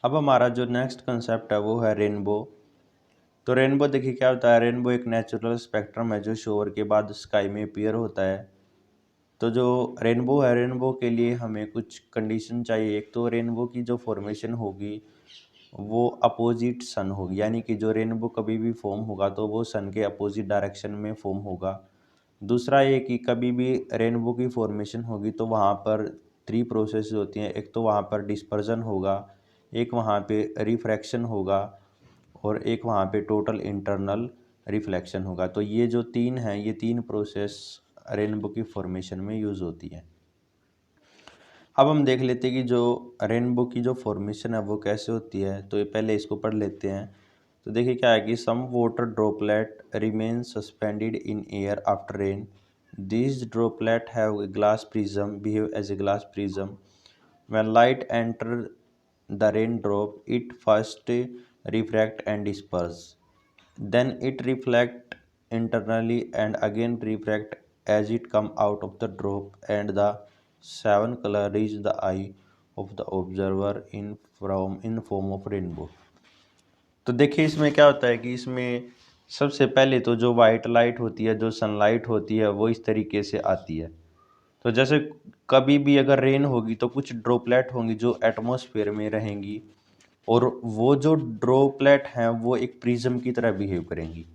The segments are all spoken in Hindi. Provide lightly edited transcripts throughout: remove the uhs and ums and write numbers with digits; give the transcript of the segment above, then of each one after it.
अब हमारा जो नेक्स्ट कंसेप्ट है वो है रेनबो। तो रेनबो देखिए क्या होता है। रेनबो एक नेचुरल स्पेक्ट्रम है जो शोर के बाद स्काई में अपीयर होता है। तो जो रेनबो है, रेनबो के लिए हमें कुछ कंडीशन चाहिए। एक तो रेनबो की जो फॉर्मेशन होगी वो अपोजिट सन होगी, यानी कि जो रेनबो कभी भी फॉर्म होगा तो वो सन के अपोजिट डायरेक्शन में फॉर्म होगा। दूसरा ये कि कभी भी रेनबो की फॉर्मेशन होगी तो वहाँ पर थ्री प्रोसेस होती हैं। एक तो वहाँ पर डिस्पर्जन होगा, एक वहाँ पे रिफ्रैक्शन होगा और एक वहाँ पे टोटल इंटरनल रिफ्लेक्शन होगा। तो ये जो तीन हैं, ये तीन प्रोसेस रेनबो की फॉर्मेशन में यूज़ होती है। अब हम देख लेते हैं कि जो रेनबो की जो फॉर्मेशन है वो कैसे होती है। तो ये पहले इसको पढ़ लेते हैं। तो देखिए क्या है कि some water droplet remain suspended in air after rain. These droplet have a glass prism, behave as a glass prism. When light enter the raindrop, it first refract and disperse. Then it reflect internally and again refract as it come out of the drop, and the seven color reach the eye of the observer in form of rainbow. तो देखिए इसमें क्या होता है कि इसमें सबसे पहले तो जो वाइट लाइट होती है, जो सनलाइट होती है, वो इस तरीके से आती है। तो जैसे कभी भी अगर रेन होगी तो कुछ ड्रॉपलेट होंगी जो एटमॉस्फेयर में रहेंगी, और वो जो ड्रॉपलेट हैं वो एक प्रिज्म की तरह बिहेव करेंगी।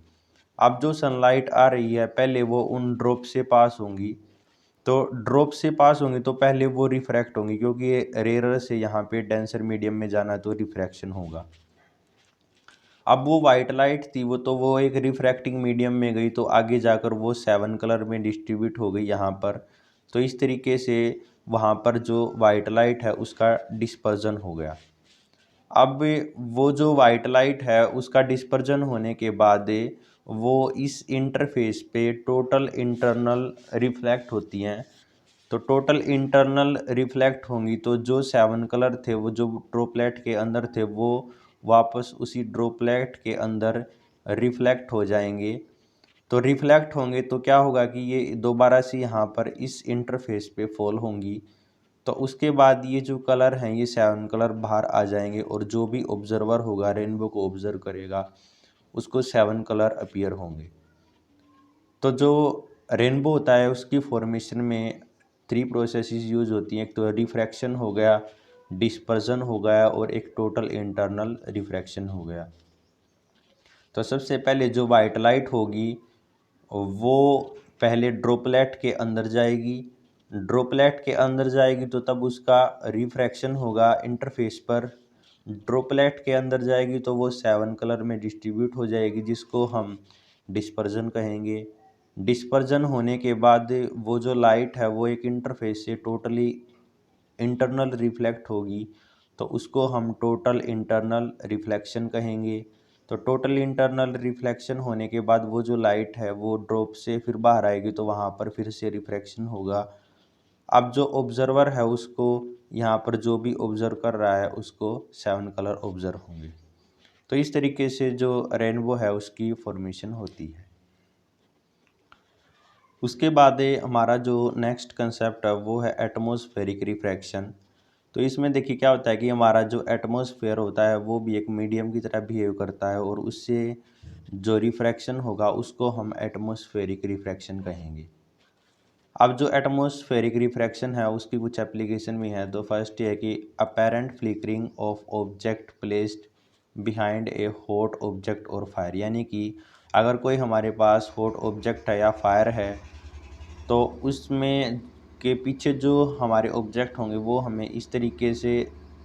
अब जो सनलाइट आ रही है पहले वो उन ड्रॉप से पास होंगी। तो ड्रॉप से पास होंगी तो पहले वो रिफ्रैक्ट होंगी, क्योंकि ये रेयर से यहाँ पे डेंसर मीडियम में जाना है तो रिफ्रैक्शन होगा। अब वो वाइट लाइट थी वो एक रिफ्रैक्टिंग मीडियम में गई, तो आगे जाकर वो सेवन कलर में डिस्ट्रीब्यूट हो गई यहाँ पर। तो इस तरीके से वहाँ पर जो वाइट लाइट है उसका डिस्पर्जन हो गया। अब वो जो वाइट लाइट है उसका डिस्पर्जन होने के बाद वो इस इंटरफेस पे टोटल इंटरनल रिफ्लेक्ट होती हैं। तो टोटल इंटरनल रिफ्लेक्ट होंगी तो जो सेवन कलर थे वो जो ड्रॉपलेट के अंदर थे वो वापस उसी ड्रॉपलेट के अंदर रिफ्लेक्ट हो जाएंगे। तो रिफ्लेक्ट होंगे तो क्या होगा कि ये दोबारा से यहाँ पर इस इंटरफेस पे फॉल होंगी। तो उसके बाद ये जो कलर हैं ये सेवन कलर बाहर आ जाएंगे, और जो भी ऑब्जर्वर होगा रेनबो को ऑब्जर्व करेगा उसको सेवन कलर अपीयर होंगे। तो जो रेनबो होता है उसकी फॉर्मेशन में थ्री प्रोसेसेस यूज होती हैं। एक तो रिफ्रैक्शन हो गया, डिस्पर्जन हो गया और एक टोटल इंटरनल रिफ्रैक्शन हो गया। तो सबसे पहले जो वाइट लाइट होगी वो पहले ड्रॉपलेट के अंदर जाएगी। ड्रॉपलेट के अंदर जाएगी तो तब उसका रिफ्रैक्शन होगा इंटरफेस पर। ड्रॉपलेट के अंदर जाएगी तो वो सेवन कलर में डिस्ट्रीब्यूट हो जाएगी, जिसको हम डिस्पर्जन कहेंगे। डिस्पर्जन होने के बाद वो जो लाइट है वो एक इंटरफेस से टोटली इंटरनल रिफ्लेक्ट होगी, तो उसको हम टोटल इंटरनल रिफ्लेक्शन कहेंगे। तो टोटल इंटरनल रिफ्लेक्शन होने के बाद वो जो लाइट है वो ड्रॉप से फिर बाहर आएगी तो वहाँ पर फिर से रिफ्रैक्शन होगा। अब जो ऑब्जर्वर है उसको यहाँ पर जो भी ऑब्जर्व कर रहा है उसको सेवन कलर ऑब्जर्व होंगे। तो इस तरीके से जो रेनबो है उसकी फॉर्मेशन होती है। उसके बाद हमारा जो नेक्स्ट कंसेप्ट है वो है एटमॉस्फेरिक रिफ्रैक्शन। तो इसमें देखिए क्या होता है कि हमारा जो एटमॉस्फेयर होता है वो भी एक मीडियम की तरह बिहेव करता है, और उससे जो रिफ्रैक्शन होगा उसको हम एटमॉस्फेरिक रिफ्रैक्शन कहेंगे। अब जो एटमॉस्फेरिक रिफ्रैक्शन है उसकी कुछ एप्लीकेशन भी है। तो फर्स्ट ये है कि apparent flickering of object placed behind a hot object और फायर, यानी कि अगर कोई हमारे पास हॉट ऑब्जेक्ट है या फायर है तो उसमें के पीछे जो हमारे ऑब्जेक्ट होंगे वो हमें इस तरीके से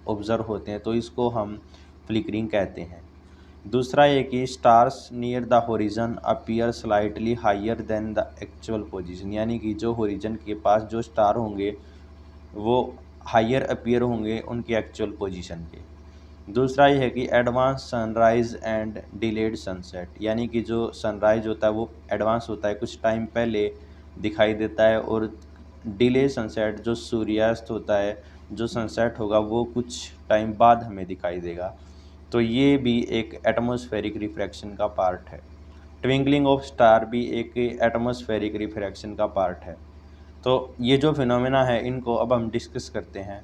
ऑब्ज़र्व होते हैं, तो इसको हम फ्लिकरिंग कहते हैं। दूसरा ये कि stars near the horizon appear slightly higher than the actual position, यानी कि जो होरिजन के पास जो स्टार होंगे वो हायर अपीयर होंगे उनके एक्चुअल पोजीशन के। दूसरा ये है कि advance sunrise and delayed sunset, यानी कि जो सनराइज़ होता है वो एडवांस होता है, कुछ टाइम पहले दिखाई देता है, और डिले सनसेट जो सूर्यास्त होता है, जो सनसेट होगा वो कुछ टाइम बाद हमें दिखाई देगा। तो ये भी एक एटमॉस्फेरिक रिफ्रैक्शन का पार्ट है। ट्विंकलिंग ऑफ स्टार भी एक एटमॉस्फेरिक रिफ्रैक्शन का पार्ट है। तो ये जो फिनोमेना है इनको अब हम डिस्कस करते हैं।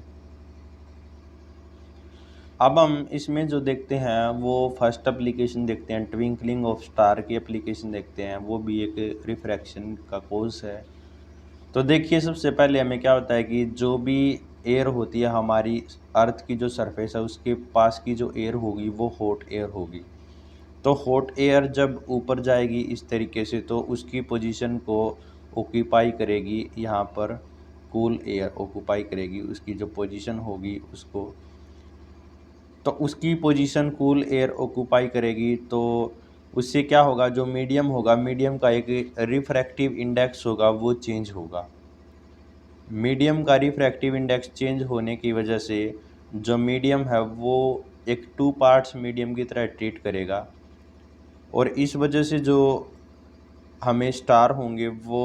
अब हम इसमें जो देखते हैं वो फर्स्ट एप्लीकेशन देखते हैं, ट्विंकलिंग ऑफ स्टार की एप्लीकेशन देखते हैं। वो भी एक रिफ्रैक्शन का कोर्स है। तो देखिए सबसे पहले हमें क्या होता है कि जो भी एयर होती है हमारी अर्थ की जो सरफेस है उसके पास की जो एयर होगी वो हॉट एयर होगी। तो हॉट एयर जब ऊपर जाएगी इस तरीके से तो उसकी पोजीशन को ऑक्यूपाई करेगी, यहाँ पर कूल एयर ऑक्यूपाई करेगी उसकी जो पोजीशन होगी उसको। तो उसकी पोजीशन कूल एयर ऑक्यूपाई करेगी तो उससे क्या होगा, जो मीडियम होगा, मीडियम का एक रिफ्रैक्टिव इंडेक्स होगा वो चेंज होगा। मीडियम का रिफ्रैक्टिव इंडेक्स चेंज होने की वजह से जो मीडियम है वो एक टू पार्ट्स मीडियम की तरह ट्रीट करेगा। और इस वजह से जो हमें स्टार होंगे वो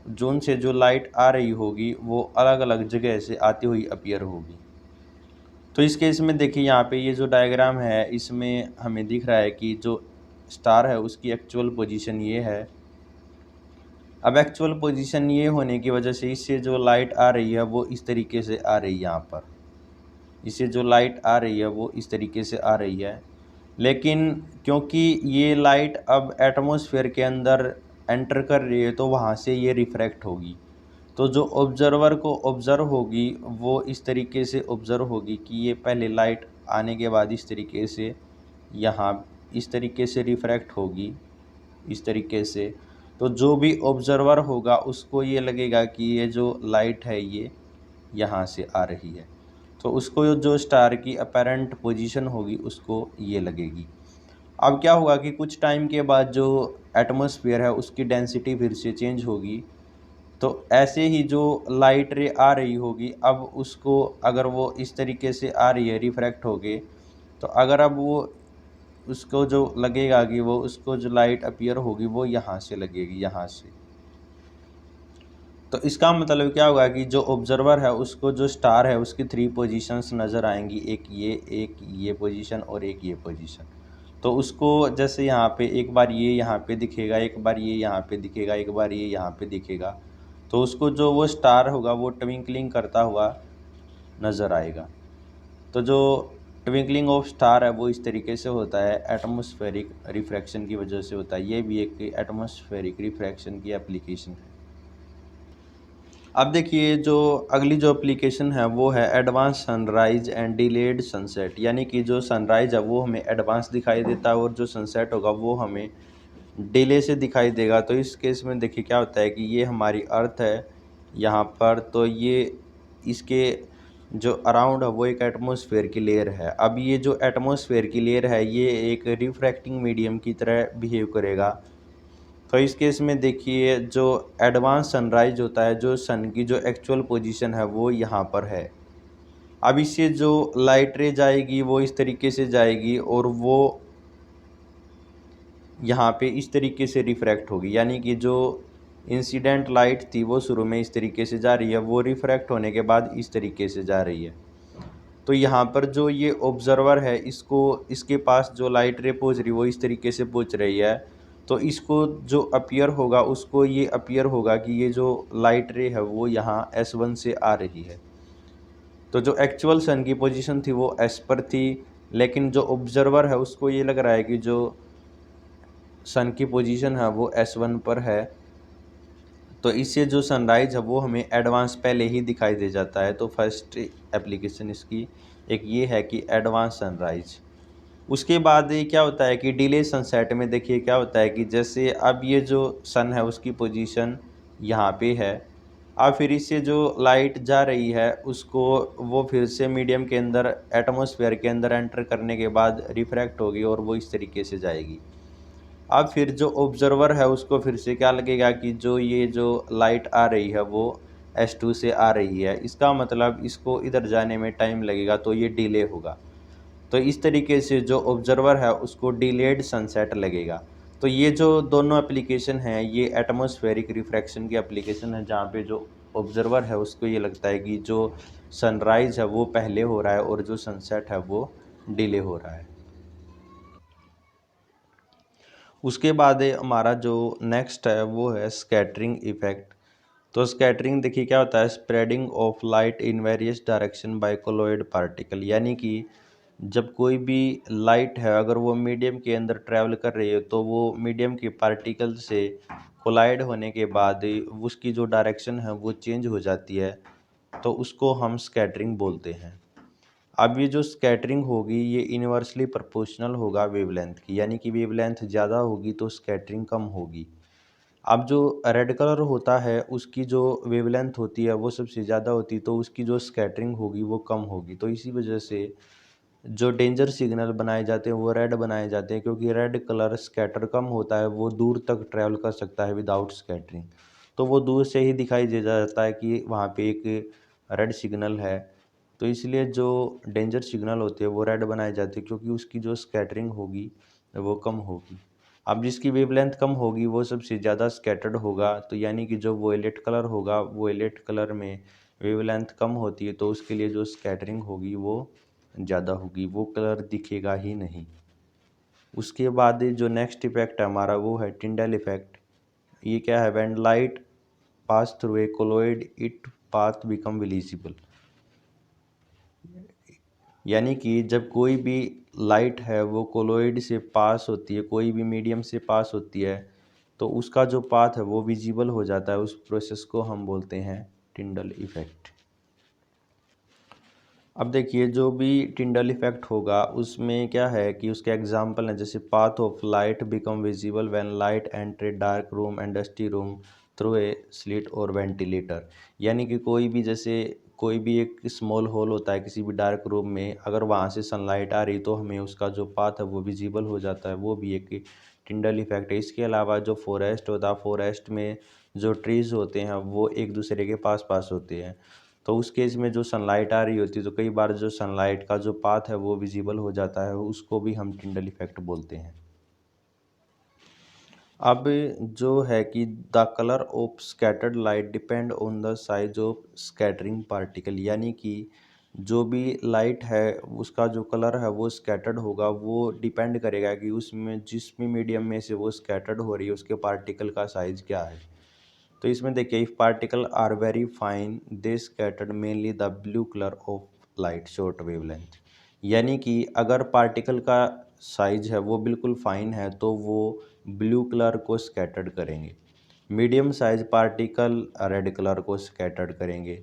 जो उनसे जो लाइट आ रही होगी वो अलग अलग जगह से आती हुई अपीयर होगी। तो इस केस में देखिए यहाँ पे ये जो डायग्राम है इसमें हमें दिख रहा है कि जो स्टार है उसकी एक्चुअल पोजीशन ये है। अब एक्चुअल पोजीशन ये होने की वजह से इससे जो लाइट आ रही है वो इस तरीके से आ रही है, यहाँ पर इससे जो लाइट आ रही है वो इस तरीके से आ रही है। लेकिन क्योंकि ये लाइट अब एटमॉस्फेयर के अंदर एंटर कर रही है तो वहाँ से ये रिफ्रैक्ट होगी। तो जो ऑब्जर्वर को ऑब्ज़र्व होगी वो इस तरीके से ऑब्ज़र्व होगी कि ये पहले लाइट आने के बाद इस तरीके से यहाँ इस तरीके से रिफ्रैक्ट होगी, इस तरीके से। तो जो भी ऑब्जर्वर होगा उसको ये लगेगा कि ये जो लाइट है ये यहाँ से आ रही है। तो उसको जो स्टार की अपैरेंट पोजीशन होगी उसको ये लगेगी। अब क्या होगा कि कुछ टाइम के बाद जो एटमॉस्फेयर है उसकी डेंसिटी फिर से चेंज होगी। तो ऐसे ही जो लाइट रे आ रही होगी अब उसको अगर वो इस तरीके से आ रही है रिफ्रैक्ट होके, तो अगर अब वो उसको जो लगेगा कि वो उसको जो लाइट अपीयर होगी वो यहाँ से लगेगी, यहाँ से। तो इसका मतलब क्या होगा कि जो ऑब्जर्वर है उसको जो स्टार है उसकी 3 पोजीशंस नज़र आएंगी, एक ये पोजीशन और एक ये पोजीशन। तो उसको जैसे यहाँ पे एक बार ये यहाँ पे दिखेगा, एक बार ये यहाँ पे दिखेगा, एक बार ये यहाँ पे दिखेगा। तो उसको जो वो स्टार होगा वो ट्विंकलिंग करता हुआ नज़र आएगा। तो जो ट्विंकलिंग ऑफ स्टार है वो इस तरीके से होता है, एटमॉस्फेरिक रिफ्रैक्शन की वजह से होता है। ये भी एक एटमॉस्फेरिक रिफ्रैक्शन की एप्लीकेशन है। अब देखिए जो अगली जो एप्लीकेशन है वो है advance sunrise and delayed sunset, यानी कि जो सनराइज है वो हमें एडवांस दिखाई देता है और जो सनसेट होगा वो हमें डिले से दिखाई देगा। तो इस केस में देखिए क्या होता है कि ये हमारी अर्थ है यहाँ पर, तो ये इसके जो अराउंड है वो एक एटमॉस्फेयर की लेयर है। अब ये जो एटमॉस्फेयर की लेयर है ये एक रिफ्रैक्टिंग मीडियम की तरह बिहेव करेगा। तो इस केस में देखिए जो एडवांस सनराइज होता है, जो सन की जो एक्चुअल पोजीशन है वो यहाँ पर है। अब इससे जो लाइट रे जाएगी वो इस तरीके से जाएगी और वो यहाँ पे इस तरीके से रिफ्रैक्ट होगी, यानी कि जो इंसिडेंट लाइट थी वो शुरू में इस तरीके से जा रही है, वो रिफ्रैक्ट होने के बाद इस तरीके से जा रही है। तो यहाँ पर जो ये ऑब्जर्वर है इसको इसके पास जो लाइट रे पहुँच रही है वो इस तरीके से पहुँच रही है। तो इसको जो अपीयर होगा उसको ये अपीयर होगा कि ये जो लाइट रे है वो यहाँ S1 से आ रही है। तो जो एक्चुअल सन की पोजीशन थी वो S पर थी, लेकिन जो ऑब्जर्वर है उसको ये लग रहा है कि जो सन की पोजीशन है वो S1 पर है। तो इससे जो सनराइज है वो हमें एडवांस पहले ही दिखाई दे जाता है। तो फर्स्ट एप्लीकेशन इसकी एक ये है कि एडवांस सनराइज। उसके बाद ये क्या होता है कि डिले सनसेट में देखिए क्या होता है कि जैसे अब ये जो सन है उसकी पोजीशन यहाँ पे है। अब फिर इससे जो लाइट जा रही है उसको वो फिर से मीडियम के अंदर एटमॉस्फेयर के अंदर एंटर करने के बाद रिफ्रैक्ट होगी और वो इस तरीके से जाएगी। अब फिर जो ऑब्जर्वर है उसको फिर से क्या लगेगा कि जो ये जो लाइट आ रही है वो S2 से आ रही है, इसका मतलब इसको इधर जाने में टाइम लगेगा तो ये डिले होगा। तो इस तरीके से जो ऑब्जर्वर है उसको डिलेड सनसेट लगेगा। तो ये जो दोनों एप्लीकेशन हैं ये एटमॉस्फेरिक रिफ्रैक्शन की एप्लीकेशन है, जहाँ पे जो ऑब्जर्वर है उसको ये लगता है कि जो सनराइज़ है वो पहले हो रहा है और जो सनसेट है वो डिले हो रहा है। उसके बाद हमारा जो नेक्स्ट है वो है स्कैटरिंग इफेक्ट। तो स्कैटरिंग देखिए क्या होता है, spreading of light in various direction by colloid particle, यानी कि जब कोई भी लाइट है अगर वो मीडियम के अंदर ट्रैवल कर रही है तो वो मीडियम के अंदर ट्रैवल कर रही है तो वो मीडियम के पार्टिकल से कोलाइड होने के बाद उसकी जो डायरेक्शन है वो चेंज हो जाती है, तो उसको हम स्कैटरिंग बोलते हैं। अब ये जो स्कैटरिंग होगी ये इन्वर्सली प्रोपोर्शनल होगा वेवलेंथ की, यानी कि वेवलेंथ ज़्यादा होगी तो स्कैटरिंग कम होगी। अब जो रेड कलर होता है उसकी जो वेवलेंथ होती है वो सबसे ज़्यादा होती है, तो उसकी जो स्कैटरिंग होगी वो कम होगी। तो इसी वजह से जो डेंजर सिग्नल बनाए जाते हैं वो रेड बनाए जाते हैं, क्योंकि रेड कलर स्कैटर कम होता है, वो दूर तक ट्रैवल कर सकता है विदाउट स्कैटरिंग। तो वो दूर से ही दिखाई दे जाता है कि वहाँ पे एक रेड सिग्नल है। तो इसलिए जो डेंजर सिग्नल होते हैं वो रेड बनाए जाते हैं, क्योंकि उसकी जो स्कैटरिंग होगी वो कम होगी। अब जिसकी वेवलेंथ कम होगी वो सबसे ज़्यादा स्कैटर्ड होगा, तो यानी कि जो वोयलेट कलर होगा, वोयलेट कलर में वेवलेंथ कम होती है तो उसके लिए जो स्कैटरिंग होगी वो ज़्यादा होगी, वो कलर दिखेगा ही नहीं। उसके बाद जो नेक्स्ट इफेक्ट है हमारा वो है टिंडल इफेक्ट। ये क्या है? When light pass through a colloid it path become visible, यानी कि जब कोई भी लाइट है वो कोलॉइड से पास होती है, कोई भी मीडियम से पास होती है, तो उसका जो पाथ है वो विजिबल हो जाता है। उस प्रोसेस को हम बोलते हैं टिंडल इफेक्ट। अब देखिए जो भी टिंडल इफेक्ट होगा उसमें क्या है कि उसके एग्जाम्पल हैं, जैसे path of light become visible when light enter dark room and dusty room through a slit और वेंटिलेटर, यानी कि कोई भी एक स्मॉल होल होता है किसी भी डार्क रूम में, अगर वहाँ से सनलाइट आ रही तो हमें उसका जो पाथ है वो विजिबल हो जाता है, वो भी एक टिंडल इफेक्ट है। इसके अलावा जो फॉरेस्ट होता है, फॉरेस्ट में जो ट्रीज़ होते हैं वो एक दूसरे के पास पास होते हैं, तो उस केस में जो सनलाइट आ रही होती है तो कई बार जो सनलाइट का जो पाथ है वो विजिबल हो जाता है, उसको भी हम टिंडल इफेक्ट बोलते हैं। अब जो है कि the colour of scattered light depend on the size of scattering particle, यानी कि जो भी लाइट है उसका जो कलर है वो स्कैटर्ड होगा, वो डिपेंड करेगा कि उसमें जिस भी मीडियम में से वो स्कैटर्ड हो रही है उसके पार्टिकल का साइज क्या है। तो इसमें देखिए, if particle are very fine they scattered mainly the blue colour of light short wavelength, यानी कि अगर पार्टिकल का साइज है वो बिल्कुल फाइन है तो वो ब्लू कलर को स्कैटर्ड करेंगे, medium size particle red colour को स्कैटर्ड करेंगे,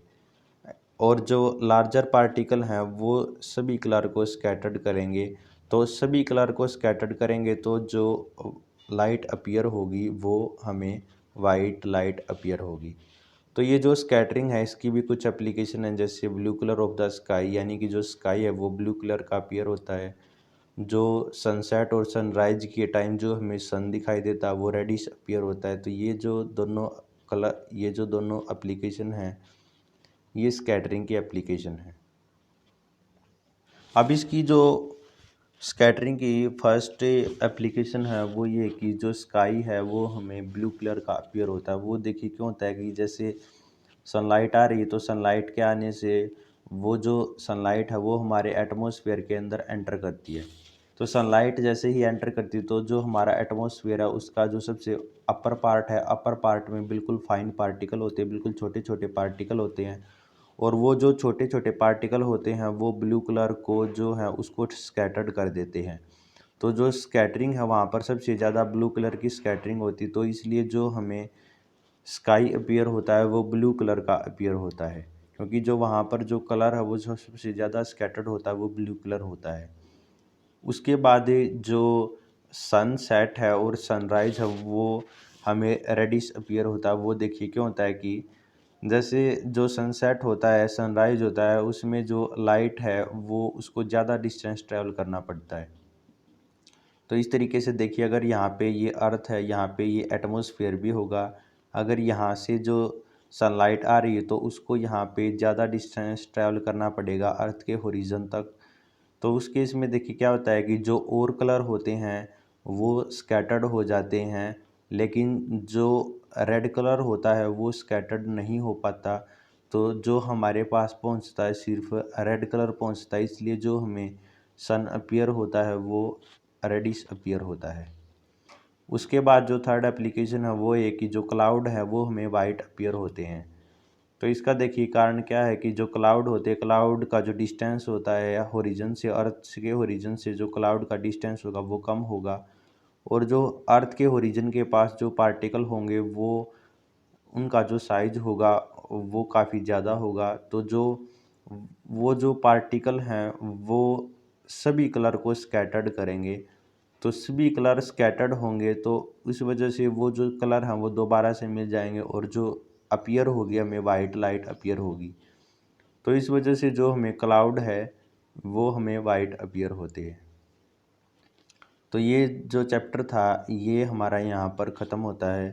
और जो लार्जर पार्टिकल हैं वो सभी कलर को स्कैटर्ड करेंगे। तो सभी कलर को स्कैटर्ड करेंगे तो जो लाइट अपीयर होगी वो हमें वाइट लाइट अपीयर होगी। तो ये जो स्कैटरिंग है इसकी भी कुछ एप्लीकेशन है, जैसे blue colour of the sky, यानी कि जो स्काई है वो ब्लू कलर का अपीयर होता है। जो सनसेट और सनराइज के टाइम जो हमें सन दिखाई देता है वो रेडिश अपीयर होता है। तो ये जो दोनों एप्लीकेशन हैं ये स्कैटरिंग की एप्लीकेशन है। अब इसकी जो स्कैटरिंग की फर्स्ट एप्लीकेशन है वो ये कि जो स्काई है वो हमें ब्लू कलर का अपीयर होता है। वो देखिए क्यों होता है कि जैसे सनलाइट आ रही है तो सनलाइट के आने से वो जो सनलाइट है वो हमारे एटमॉस्फेयर के अंदर एंटर करती है। तो सनलाइट जैसे ही एंटर करती है तो जो हमारा एटमॉस्फेयर है उसका जो सबसे अपर पार्ट है, अपर पार्ट में बिल्कुल फाइन पार्टिकल होते हैं, बिल्कुल छोटे छोटे पार्टिकल होते हैं, और वो जो छोटे छोटे पार्टिकल होते हैं वो ब्लू कलर को जो है उसको स्कैटर्ड कर देते हैं। तो जो स्कैटरिंग है वहाँ पर सबसे ज़्यादा ब्लू कलर की स्कैटरिंग होती है, तो इसलिए जो हमें स्काई अपीयर होता है वो ब्लू कलर का अपीयर होता है, क्योंकि जो वहाँ पर जो कलर है वो जो सबसे ज़्यादा स्कैटर्ड होता है वो ब्लू कलर होता है। उसके बाद जो सनसेट है और सनराइज है वो हमें रेडिश अपीयर होता है। वो देखिए क्यों होता है कि जैसे जो सनसेट होता है, सनराइज होता है, उसमें जो लाइट है वो उसको ज़्यादा डिस्टेंस ट्रैवल करना पड़ता है। तो इस तरीके से देखिए, अगर यहाँ पे ये अर्थ है, यहाँ पे ये एटमॉस्फेयर भी होगा, अगर यहाँ से जो सनलाइट आ रही है तो उसको यहाँ पे ज़्यादा डिस्टेंस ट्रैवल करना पड़ेगा अर्थ के होरिजन तक। तो उस केस में देखिए क्या होता है कि जो और कलर होते हैं वो स्कैटर्ड हो जाते हैं, लेकिन जो रेड कलर होता है वो स्कैटर्ड नहीं हो पाता। तो जो हमारे पास पहुंचता है सिर्फ रेड कलर पहुंचता है, इसलिए जो हमें सन अपीयर होता है वो रेडिश अपीयर होता है। उसके बाद जो थर्ड एप्लीकेशन है वो है कि जो क्लाउड है वो हमें वाइट अपीयर होते हैं। तो इसका देखिए कारण क्या है कि जो क्लाउड होते हैं, क्लाउड का जो डिस्टेंस होता है या होरिजन से, अर्थ के होरिजन से जो क्लाउड का डिस्टेंस होगा वो कम होगा, और जो अर्थ के होरिजन के पास जो पार्टिकल होंगे वो उनका जो साइज होगा वो काफ़ी ज़्यादा होगा। तो वो जो पार्टिकल हैं वो सभी कलर को स्कैटर्ड करेंगे। तो सभी कलर स्कैटर्ड होंगे तो इस वजह से वो जो कलर हैं वो दोबारा से मिल जाएंगे, और जो अपीयर होगी हमें वाइट लाइट अपीयर होगी। तो इस वजह से जो हमें क्लाउड है वो हमें वाइट अपीयर होते हैं। तो ये जो चैप्टर था ये हमारा यहाँ पर ख़त्म होता है।